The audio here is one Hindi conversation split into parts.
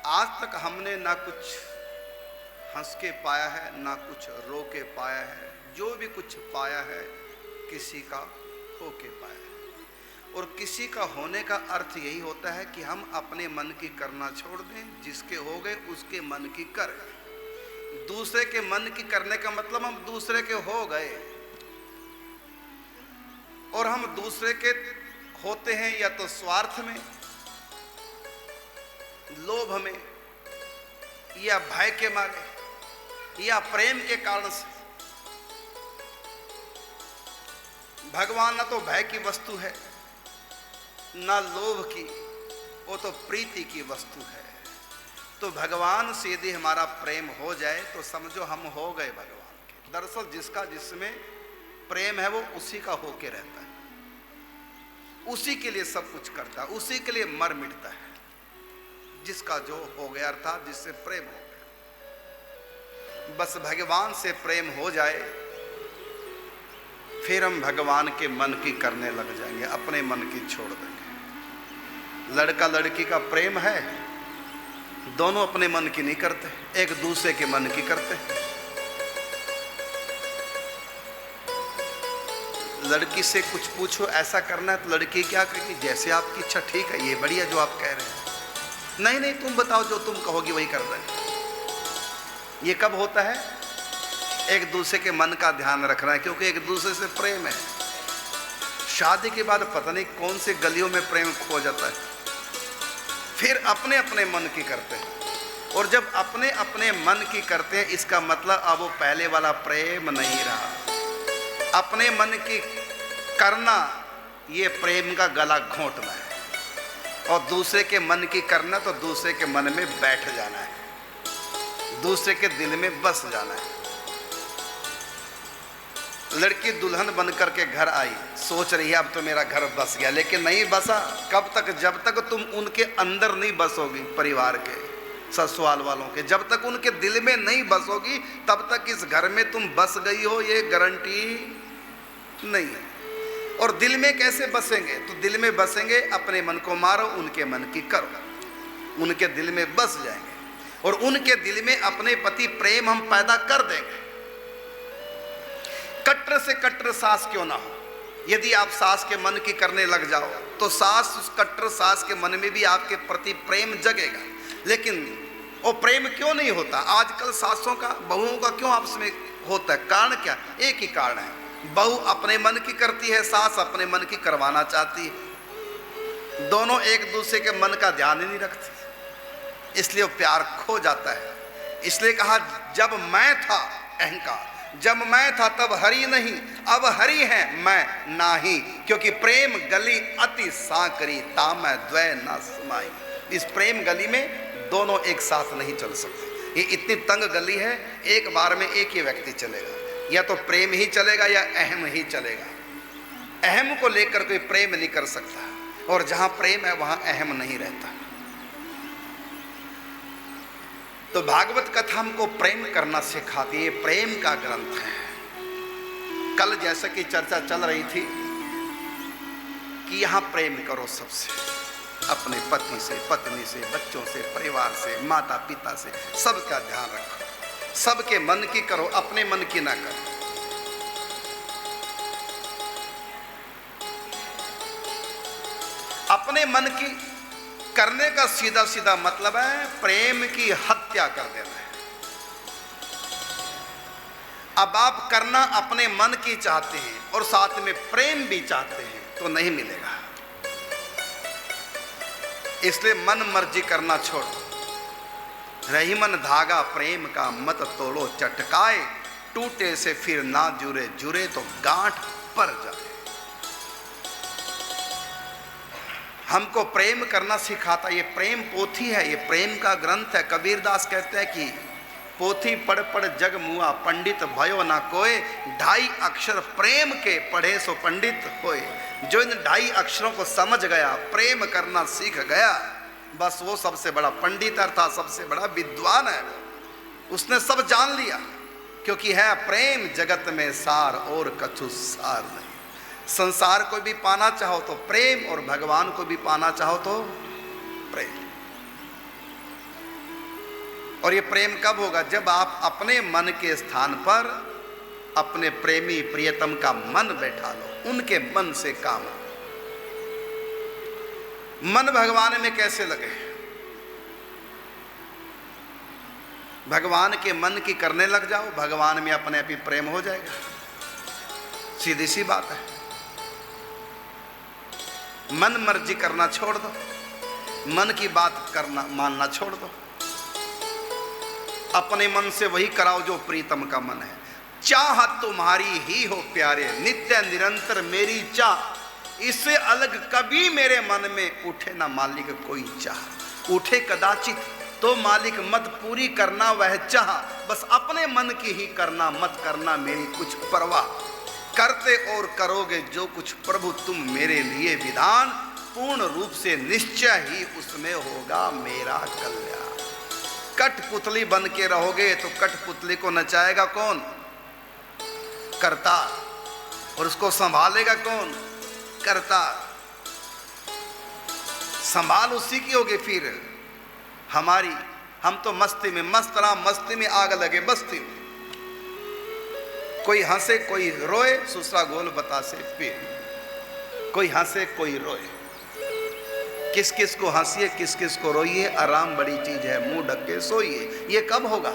आज तक हमने ना कुछ हंस के पाया है, ना कुछ रो के पाया है। जो भी कुछ पाया है किसी का हो के पाया है। और किसी का होने का अर्थ यही होता है कि हम अपने मन की करना छोड़ दें, जिसके हो गए उसके मन की कर। दूसरे के मन की करने का मतलब हम दूसरे के हो गए, और हम दूसरे के होते हैं या तो स्वार्थ में, लोभ में, या भय के मारे, या प्रेम के कारण से। भगवान न तो भय की वस्तु है, ना लोभ की, वो तो प्रीति की वस्तु है। तो भगवान से यदि हमारा प्रेम हो जाए तो समझो हम हो गए भगवान के। दरअसल जिसका जिसमें प्रेम है वो उसी का होके रहता है, उसी के लिए सब कुछ करता है, उसी के लिए मर मिटता है। जिसका जो हो गया अर्थात जिससे प्रेम हो गया। बस भगवान से प्रेम हो जाए फिर हम भगवान के मन की करने लग जाएंगे, अपने मन की छोड़ देंगे। लड़का लड़की का प्रेम है, दोनों अपने मन की नहीं करते, एक दूसरे के मन की करते। लड़की से कुछ पूछो ऐसा करना है तो लड़की क्या कहेगी, जैसे आपकी इच्छा। ठीक है, ये बढ़िया जो आप कह रहे हैं। नहीं नहीं, तुम बताओ, जो तुम कहोगी वही कर देंगे। ये कब होता है? एक दूसरे के मन का ध्यान रखना है, क्योंकि एक दूसरे से प्रेम है। शादी के बाद पता नहीं कौन सी गलियों में प्रेम खो जाता है, फिर अपने अपने मन की करते हैं। और जब अपने अपने मन की करते हैं, इसका मतलब अब वो पहले वाला प्रेम नहीं रहा। अपने मन की करना ये प्रेम का गला घोंटना है, और दूसरे के मन की करना तो दूसरे के मन में बैठ जाना है, दूसरे के दिल में बस जाना है। लड़की दुल्हन बनकर के घर आई, सोच रही है अब तो मेरा घर बस गया, लेकिन नहीं बसा। कब तक? जब तक तुम उनके अंदर नहीं बसोगी, परिवार के, ससुराल वालों के, जब तक उनके दिल में नहीं बसोगी तब तक इस घर में तुम बस गई हो ये गारंटी नहीं है। और दिल में कैसे बसेंगे? तो दिल में बसेंगे, अपने मन को मारो, उनके मन की करो, उनके दिल में बस जाएंगे, और उनके दिल में अपने प्रति प्रेम हम पैदा कर देंगे। कट्टर से कट्टर सास क्यों ना हो, यदि आप सास के मन की करने लग जाओ तो सास, उस कट्टर सास के मन में भी आपके प्रति प्रेम जगेगा। लेकिन वो प्रेम क्यों नहीं होता? आजकल सासों का, बहुओं का क्यों आपस में होता है? कारण क्या? एक ही कारण है, बहू अपने मन की करती है, सास अपने मन की करवाना चाहती है। दोनों एक दूसरे के मन का ध्यान ही नहीं रखते, इसलिए वो प्यार खो जाता है। इसलिए कहा जब मैं था, अहंकार, जब मैं था तब हरि नहीं, अब हरि है मैं नाही। क्योंकि प्रेम गली अति सांकरी, तामै द्वै न समाई। इस प्रेम गली में दोनों एक साथ नहीं चल सकते। ये इतनी तंग गली है, एक बार में एक ही व्यक्ति चलेगा, या तो प्रेम ही चलेगा या अहम ही चलेगा। अहम को लेकर कोई प्रेम नहीं कर सकता, और जहां प्रेम है वहां अहम नहीं रहता। तो भागवत कथा हमको प्रेम करना सिखाती है, प्रेम का ग्रंथ है। कल जैसा कि चर्चा चल रही थी कि यहां प्रेम करो सबसे, अपने पति से, पत्नी से, बच्चों से, परिवार से, माता पिता से, सबका ध्यान रखो, सबके मन की करो, अपने मन की ना करो। अपने मन की करने का सीधा सीधा मतलब है प्रेम की हत्या कर देना है। अब आप करना अपने मन की चाहते हैं और साथ में प्रेम भी चाहते हैं तो नहीं मिलेगा। इसलिए मन मर्जी करना छोड़ो। रही मन धागा प्रेम का मत तोड़ो, चटकाए टूटे से फिर ना जुड़े, जुड़े तो गांठ पर जाए। हमको प्रेम करना सिखाता, ये प्रेम पोथी है, ये प्रेम का ग्रंथ है। कबीरदास कहते हैं कि पोथी पढ़ पढ़ जग मुआ, पंडित भयो ना कोय, 2.5 अक्षर प्रेम के पढ़े सो पंडित होए। जो इन 2.5 अक्षरों को समझ गया, प्रेम करना सीख गया, बस वो सबसे बड़ा पंडित अर्थात सबसे बड़ा विद्वान है। उसने सब जान लिया, क्योंकि है प्रेम जगत में सार और कछु सार नहीं। संसार को भी पाना चाहो तो प्रेम, और भगवान को भी पाना चाहो तो प्रेम। और ये प्रेम कब होगा? जब आप अपने मन के स्थान पर अपने प्रेमी प्रियतम का मन बैठा लो, उनके मन से काम। मन भगवान में कैसे लगे? भगवान के मन की करने लग जाओ, भगवान में अपने आप ही प्रेम हो जाएगा। सीधी सी बात है। मन मर्जी करना छोड़ दो, मन की बात करना मानना छोड़ दो, अपने मन से वही कराओ जो प्रीतम का मन है। चाह तुम्हारी ही हो प्यारे, नित्य निरंतर मेरी चाह, इससे अलग कभी मेरे मन में उठे ना मालिक कोई चाह। उठे कदाचित तो मालिक मत पूरी करना वह चाह, बस अपने मन की ही करना, मत करना मेरी कुछ परवाह। करते और करोगे जो कुछ प्रभु तुम मेरे लिए विधान, पूर्ण रूप से निश्चय ही उसमें होगा मेरा कल्याण। कठपुतली बन के रहोगे तो कठपुतली को नचाएगा कौन? करता। और उसको संभालेगा कौन? करता। संभाल उसी की होगी फिर हमारी। हम तो मस्ती में मस्त रहा, मस्ती में आग लगे बस्ती में। कोई हंसे कोई रोए, दूसरा गोल बतासे पे। कोई हंसे कोई रोए, किस किस को हंसिए किस किस को रोइए, आराम बड़ी चीज है, मुंह ढक के सोइए। ये कब होगा?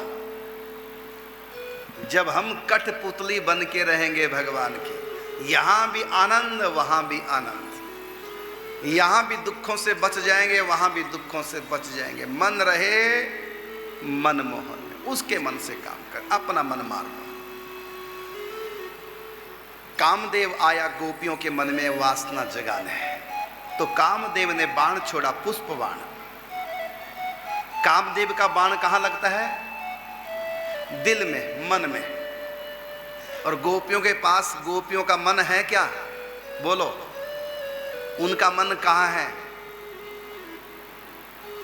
जब हम कठपुतली बन के रहेंगे भगवान की। यहां भी आनंद वहां भी आनंद, यहां भी दुखों से बच जाएंगे वहां भी दुखों से बच जाएंगे। मन रहे मनमोहन में, उसके मन से काम कर, अपना मन मार लो। कामदेव आया गोपियों के मन में वासना जगाने, तो कामदेव ने बाण छोड़ा, पुष्प बाण। कामदेव का बाण कहां लगता है? दिल में, मन में। और गोपियों के पास, गोपियों का मन है क्या? बोलो, उनका मन कहां है?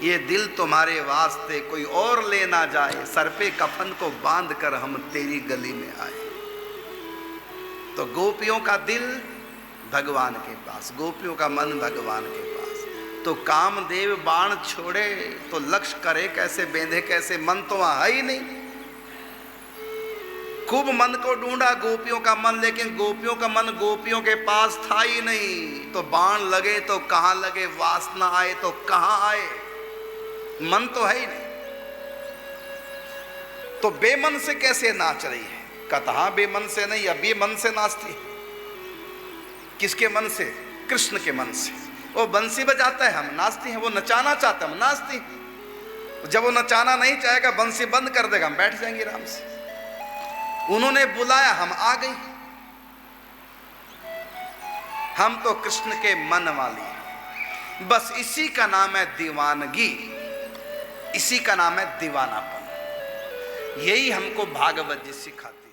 ये दिल तुम्हारे वास्ते कोई और ले ना जाए, सर पे कफन को बांध कर हम तेरी गली में आए। तो गोपियों का दिल भगवान के पास, गोपियों का मन भगवान के पास। तो कामदेव बाण छोड़े तो लक्ष्य करे कैसे, बेंधे कैसे? मन तो वहां है ही नहीं। खूब मन को ढूंढा गोपियों का मन, लेकिन गोपियों का मन गोपियों के पास था ही नहीं। तो बाण लगे तो कहां लगे, वासना आए तो कहां आए, मन तो है ही नहीं। तो बेमन से कैसे नाच रही है? कथा बेमन से नहीं, अब बेमन से नाचती। किसके मन से? कृष्ण के मन से। वो बंसी बजाता है, हम नाचती हैं। वो नचाना चाहता है, हम नाचती। जब वो नचाना नहीं चाहेगा, बंसी बंद कर देगा, हम बैठ जाएंगे आराम से। उन्होंने बुलाया, हम आ गई। हम तो कृष्ण के मन वाली। बस इसी का नाम है दीवानगी, इसी का नाम है दीवानापन। यही हमको भागवत जी सिखाते।